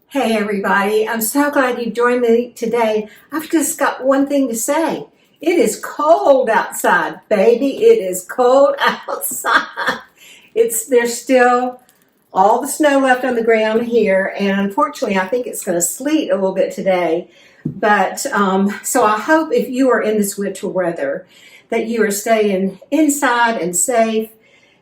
Hey everybody, I'm so glad you joined me today. I've just got one thing to say. It is cold outside, baby. It is cold outside. There's still all the snow left on the ground here, and unfortunately I think it's going to sleet a little bit today. But so I hope if you are in this winter weather that you are staying inside and safe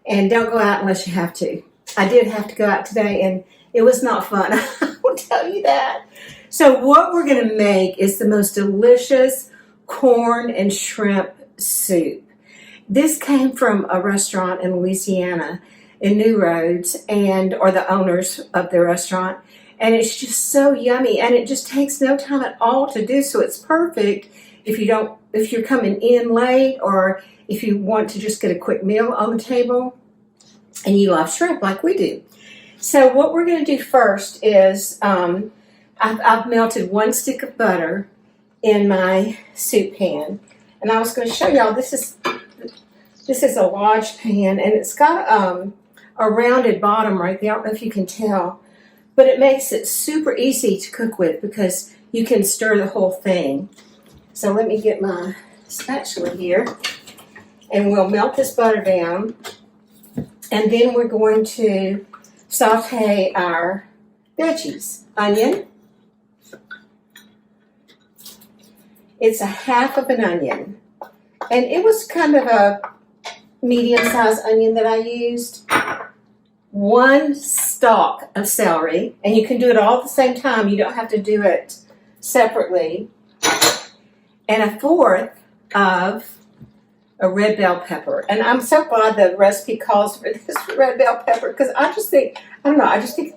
and don't go out unless you have to. I did have to go out today and it was not fun. I will tell you that. So what we're going to make is the most delicious corn and shrimp soup. This came from a restaurant in Louisiana in New Roads, or the owners of the restaurant. And it's just so yummy, and it just takes no time at all to do. So it's perfect if you're coming in late, or if you want to just get a quick meal on the table and you love shrimp like we do. So what we're going to do first is I've melted 1 stick of butter in my soup pan, and I was going to show y'all this is a large pan, and it's got a rounded bottom right there. I don't know if you can tell, but it makes it super easy to cook with because you can stir the whole thing. So let me get my spatula here, and we'll melt this butter down, and then we're going to saute our veggies. Onion. It's a half of an onion. And it was kind of a medium-sized onion that I used. 1 stalk of celery. And you can do it all at the same time. You don't have to do it separately. And 1/4 of a red bell pepper. And I'm so glad the recipe calls for this red bell pepper, because I just think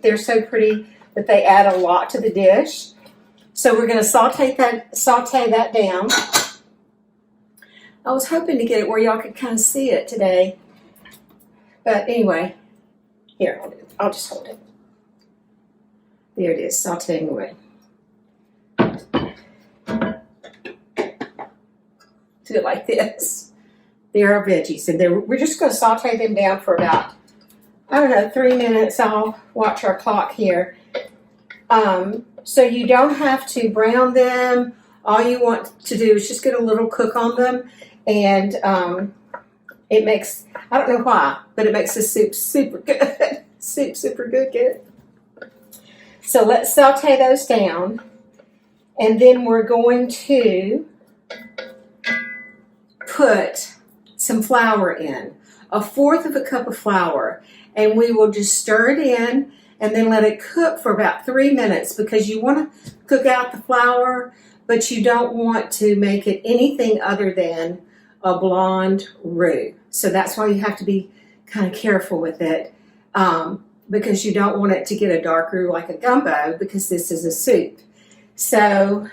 they're so pretty that they add a lot to the dish. So we're going to saute that down. I was hoping to get it where y'all could kind of see it today. But anyway, here, I'll just hold it. There it is, sauteing away. Do it like this. There are veggies, and we're just going to saute them down for about, 3 minutes. I'll watch our clock here. So you don't have to brown them. All you want to do is just get a little cook on them, and it makes, I don't know why, but it makes the soup super good. Super good. So let's saute those down, and then we're going to put some flour in, 1/4 cup of flour, and we will just stir it in and then let it cook for about 3 minutes, because you want to cook out the flour, but you don't want to make it anything other than a blonde roux. So that's why you have to be kind of careful with it, because you don't want it to get a dark roux like a gumbo, because this is a soup. So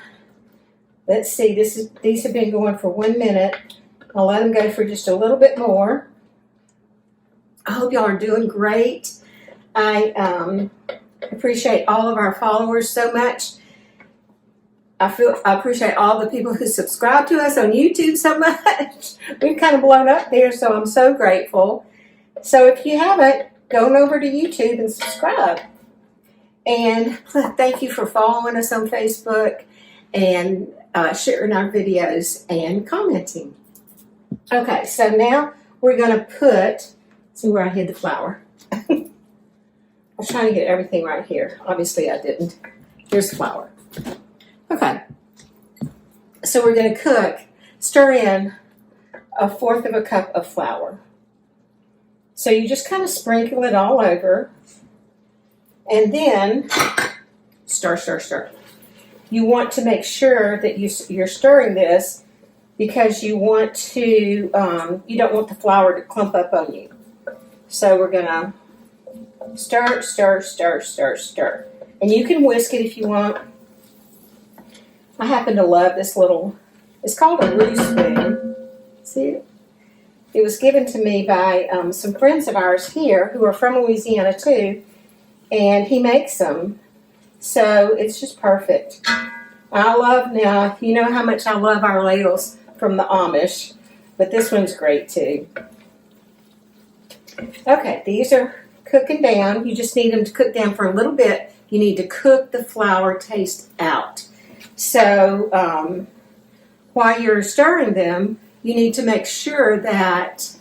let's see, these have been going for 1 minute. I'll let them go for just a little bit more. I hope y'all are doing great. I appreciate all of our followers so much. I appreciate all the people who subscribe to us on YouTube so much. We've kind of blown up there, so I'm so grateful. So if you haven't, go on over to YouTube and subscribe. And thank you for following us on Facebook and sharing our videos and commenting. Okay, so now we're going to see where I hid the flour. I was trying to get everything right here. Obviously I didn't. Here's the flour. Okay, so we're going to stir in 1/4 cup of flour. So you just kind of sprinkle it all over, and then stir. You want to make sure that you're stirring this, because you want to, you don't want the flour to clump up on you. So we're going to stir. And you can whisk it if you want. I happen to love this it's called a roux spoon. See it? It was given to me by some friends of ours here who are from Louisiana too, and he makes them. So it's just perfect. Now, you know how much I love our ladles from the Amish, but this one's great too. Okay, these are cooking down. You just need them to cook down for a little bit You need to cook the flour taste out. So while you're stirring them, you need to make sure that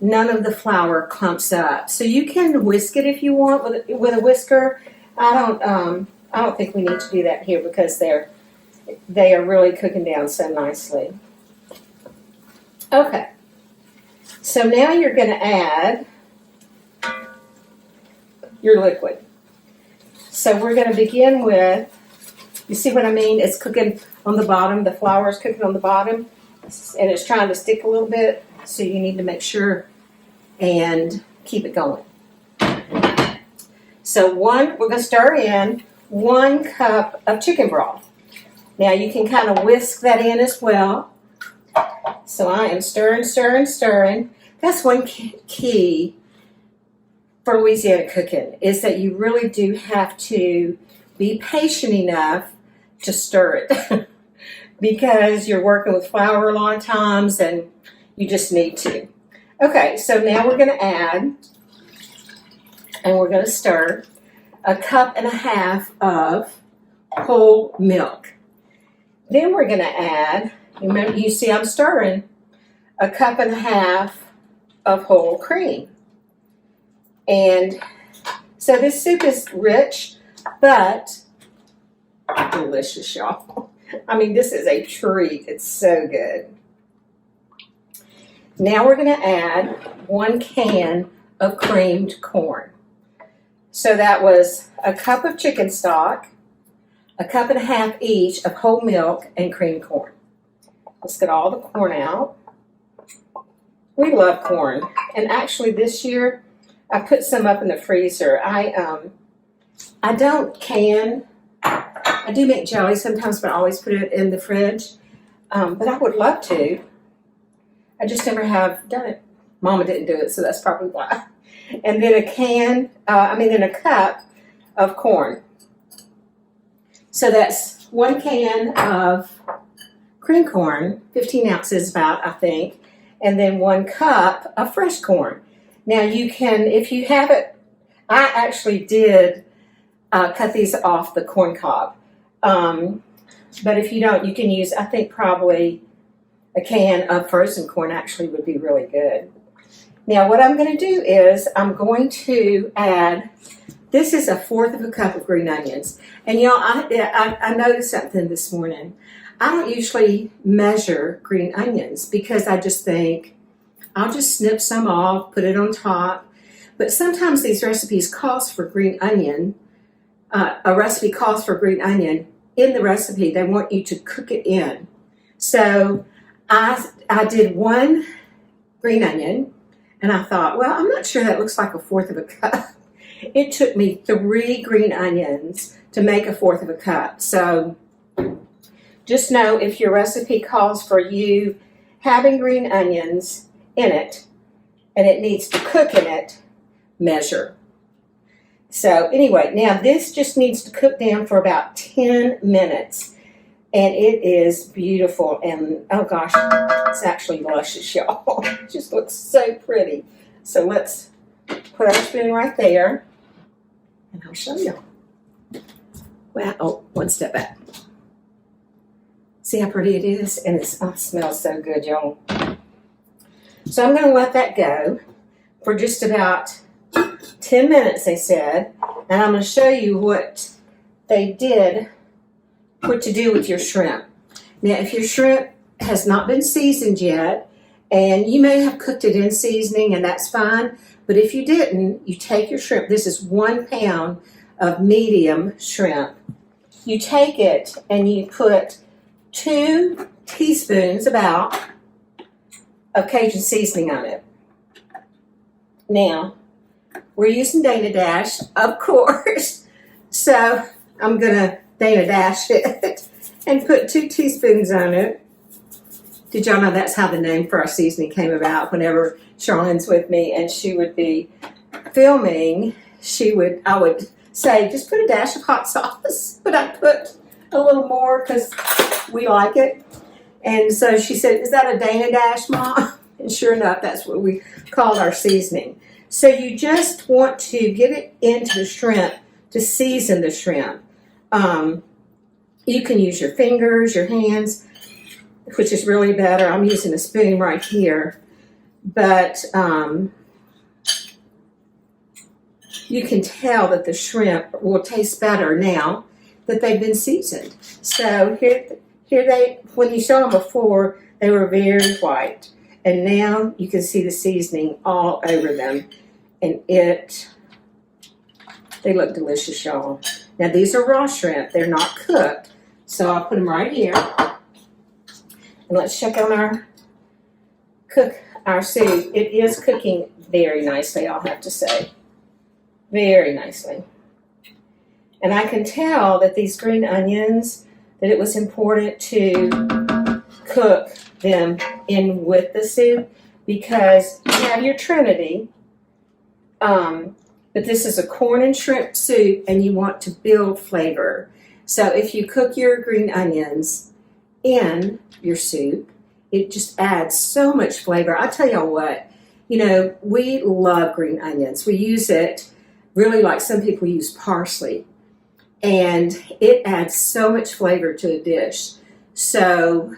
none of the flour clumps up. So you can whisk it if you want with a whisker. I don't think we need to do that here because they are really cooking down so nicely. Okay. So now you're going to add your liquid. So we're going to begin with, you see what I mean? It's cooking on the bottom. The flour is cooking on the bottom, and it's trying to stick a little bit. So you need to make sure and keep it going. So we're going to stir in 1 cup of chicken broth. Now you can kind of whisk that in as well. So I am stirring, stirring, stirring. That's one key for Louisiana cooking, is that you really do have to be patient enough to stir it because you're working with flour a lot of times and you just need to. Okay, so now we're going to add, and we're going to stir, 1.5 cups of whole milk. Then we're going to add, remember, you see I'm stirring, 1.5 cups of whole cream. And so this soup is rich, but delicious, y'all. I mean, this is a treat. It's so good. Now we're going to add 1 can of creamed corn. So that was 1 cup of chicken stock, 1.5 cups each of whole milk and creamed corn. Let's get all the corn out. We love corn. And actually this year, I put some up in the freezer. I don't can. I do make jelly sometimes, but I always put it in the fridge. But I would love to. I just never have done it. Mama didn't do it, so that's probably why. And then a cup of corn. So that's 1 can of cream corn, 15 ounces about, I think, and then 1 cup of fresh corn. Now you can, if you have it, I actually did cut these off the corn cob. But if you don't, you can use, I think probably a can of frozen corn actually would be really good. Now what I'm going to do is I'm going to add, this is 1/4 cup of green onions. And y'all, I noticed something this morning. I don't usually measure green onions because I just think, I'll just snip some off, put it on top. But sometimes these recipes calls for green onion. A recipe calls for green onion. In the recipe, they want you to cook it in. So I did 1 green onion, and I thought, well, I'm not sure that looks like 1/4 cup. It took me 3 green onions to make 1/4 cup. So just know if your recipe calls for you having green onions in it, and it needs to cook in it, measure. So anyway, now this just needs to cook down for about 10 minutes. And it is beautiful. And oh gosh, it's actually luscious, y'all. It just looks so pretty. So let's put our spoon right there. And I'll show y'all. Well, oh, one step back. See how pretty it is? And it smells so good, y'all. So I'm going to let that go for just about 10 minutes, they said. And I'm going to show you what they did, what to do with your shrimp. Now, if your shrimp has not been seasoned yet, and you may have cooked it in seasoning, and that's fine, but if you didn't, you take your shrimp. This is 1 pound of medium shrimp. You take it and you put 2 teaspoons about of Cajun seasoning on it. Now, we're using Dana Dash, of course, so I'm going to Dana Dash it and put 2 teaspoons on it. Did y'all know that's how the name for our seasoning came about? Whenever Charlene's with me and she would be filming, I would say, just put a dash of hot sauce, but I put a little more because we like it. And so she said, is that a Dana Dash, Mom? And sure enough, that's what we called our seasoning. So you just want to get it into the shrimp to season the shrimp. You can use your fingers, your hands, which is really better. I'm using a spoon right here, but you can tell that the shrimp will taste better now that they've been seasoned. So here they, when you saw them before, they were very white, and now you can see the seasoning all over them, and they look delicious, y'all. Now these are raw shrimp; they're not cooked, so I'll put them right here. And let's check on our soup. It is cooking very nicely, I'll have to say. Very nicely. And I can tell that these green onions, that it was important to cook them in with the soup, because you have your Trinity, but this is a corn and shrimp soup, and you want to build flavor. So if you cook your green onions in your soup, it just adds so much flavor. I tell y'all what, we love green onions. We use it really like some people use parsley, and it adds so much flavor to a dish. So,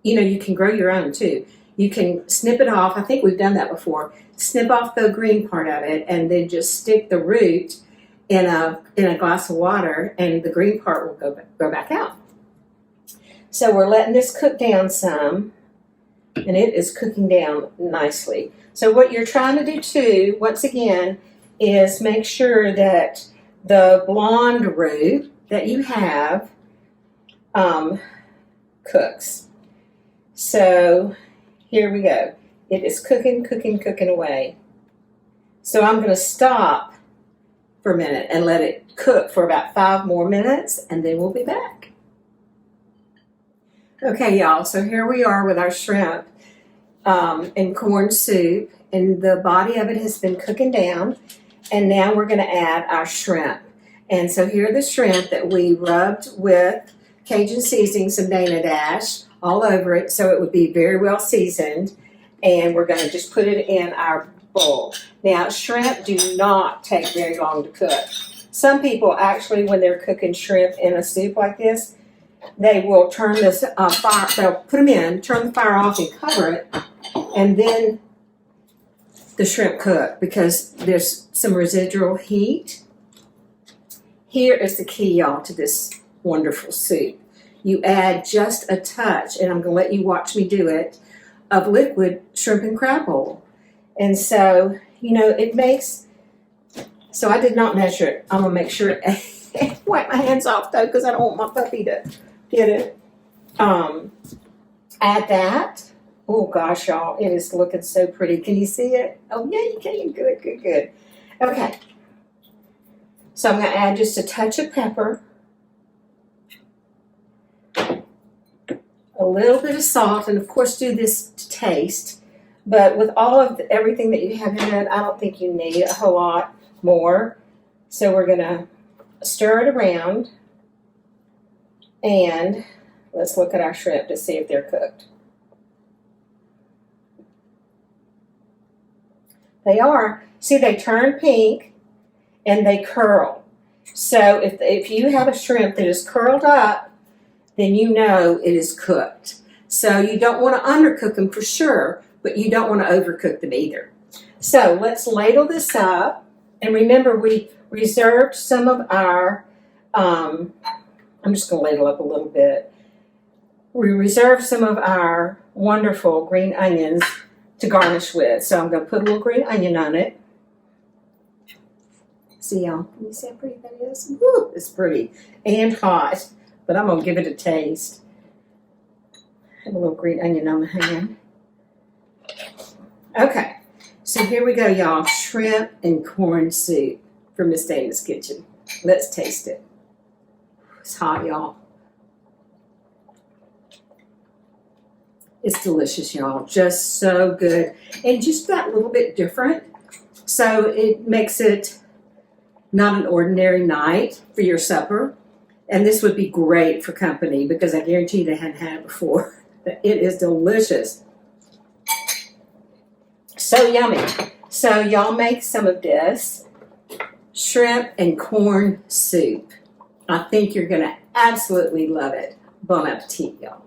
you can grow your own too. You can snip it off. I think we've done that before. Snip off the green part of it, and then just stick the root in a glass of water, and the green part will go back out. So we're letting this cook down some, and it is cooking down nicely. So what you're trying to do too, once again, is make sure that the blonde root that you have cooks. So here we go. It is cooking away. So I'm going to stop for a minute and let it cook for about 5 more minutes, and then we'll be back. Okay, y'all, so here we are with our shrimp and corn soup, and the body of it has been cooking down, and now we're going to add our shrimp. And so here are the shrimp that we rubbed with Cajun seasoning, some Dana Dash all over it, so it would be very well seasoned, and we're going to just put it in our bowl. Now, shrimp do not take very long to cook. Some people actually, when they're cooking shrimp in a soup like this, they will turn this fire, they'll put them in, turn the fire off and cover it, and then the shrimp cook, because there's some residual heat. Here is the key, y'all, to this wonderful soup. You add just a touch, and I'm going to let you watch me do it, of liquid shrimp and crab oil. And so, it makes, so I did not measure it. I'm going to make sure, wipe my hands off though, because I don't want my puppy to get it. Add that. Oh gosh, y'all, it is looking so pretty. Can you see it? Oh yeah, you can. Good. Okay. So I'm going to add just a touch of pepper, a little bit of salt, and of course do this to taste. But with all of everything that you have in it, I don't think you need a whole lot more. So we're going to stir it around, and let's look at our shrimp to see if they're cooked. They are. See, they turn pink and they curl. So if you have a shrimp that is curled up, then you know it is cooked. So you don't want to undercook them for sure, but you don't want to overcook them either. So let's ladle this up. And remember, we reserved some of our, I'm just going to ladle up a little bit. We reserved some of our wonderful green onions to garnish with. So I'm going to put a little green onion on it. See, y'all, can you see how pretty that is? Woo, it's pretty and hot, but I'm going to give it a taste. Have a little green onion on my hand. Okay, so here we go, y'all. Shrimp and corn soup from Miss Dana's Kitchen. Let's taste it. It's hot, y'all. It's delicious, y'all. Just so good. And just that little bit different. So it makes it not an ordinary night for your supper. And this would be great for company, because I guarantee they hadn't had it before. It is delicious. So yummy. So y'all make some of this shrimp and corn soup. I think you're going to absolutely love it. Bon appetit, y'all.